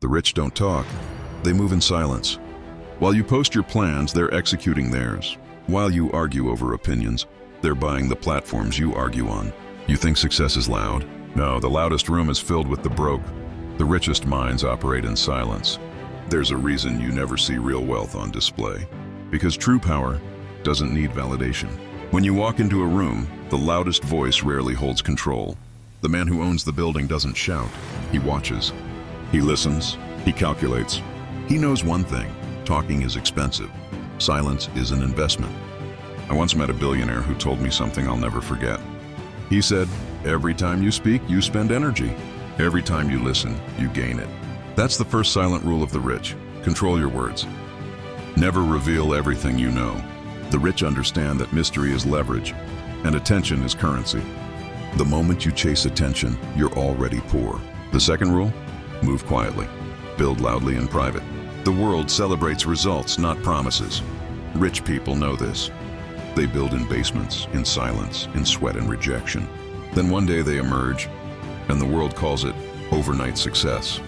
The rich don't talk. They move in silence. While you post your plans, they're executing theirs. While you argue over opinions, they're buying the platforms you argue on. You think success is loud? No, the loudest room is filled with the broke. The richest minds operate in silence. There's a reason you never see real wealth on display. Because true power doesn't need validation. When you walk into a room, the loudest voice rarely holds control. The man who owns the building doesn't shout. He watches. He listens. He calculates. He knows one thing: talking is expensive. Silence is an investment. I once met a billionaire who told me something I'll never forget. He said, "Every time you speak, you spend energy. Every time you listen, you gain it." That's the first silent rule of the rich. Control your words. Never reveal everything you know. The rich understand that mystery is leverage, and attention is currency. The moment you chase attention, you're already poor. The second rule? Move quietly. Build loudly in private. The world celebrates results, not promises. Rich people know this. They build in basements, in silence, in sweat and rejection. Then one day they emerge, and the world calls it overnight success.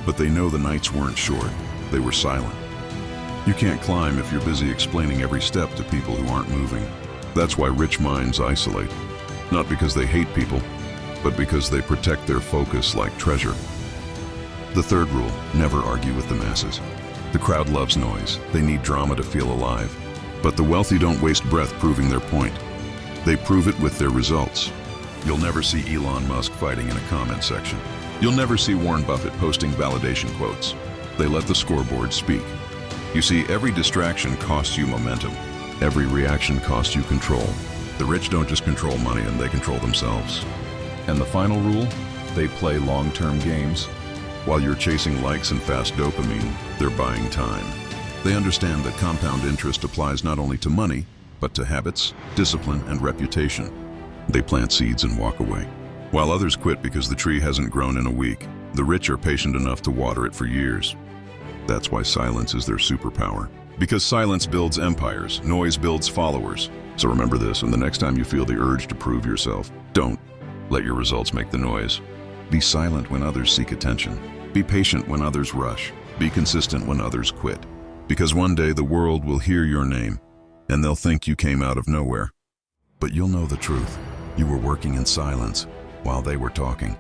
But they know the nights weren't short. They were silent. You can't climb if you're busy explaining every step to people who aren't moving. That's why rich minds isolate. Not because they hate people, but because they protect their focus like treasure. The third rule: never argue with the masses. The crowd loves noise. They need drama to feel alive. But the wealthy don't waste breath proving their point. They prove it with their results. You'll never see Elon Musk fighting in a comment section. You'll never see Warren Buffett posting validation quotes. They let the scoreboard speak. You see, every distraction costs you momentum. Every reaction costs you control. The rich don't just control money, and they control themselves. And the final rule? They play long-term games. While you're chasing likes and fast dopamine, they're buying time. They understand that compound interest applies not only to money, but to habits, discipline, and reputation. They plant seeds and walk away. While others quit because the tree hasn't grown in a week, the rich are patient enough to water it for years. That's why silence is their superpower. Because silence builds empires, noise builds followers. So remember this, and the next time you feel the urge to prove yourself, don't let your results make the noise. Be silent when others seek attention. Be patient when others rush. Be consistent when others quit. Because one day the world will hear your name, and they'll think you came out of nowhere. But you'll know the truth. You were working in silence while they were talking.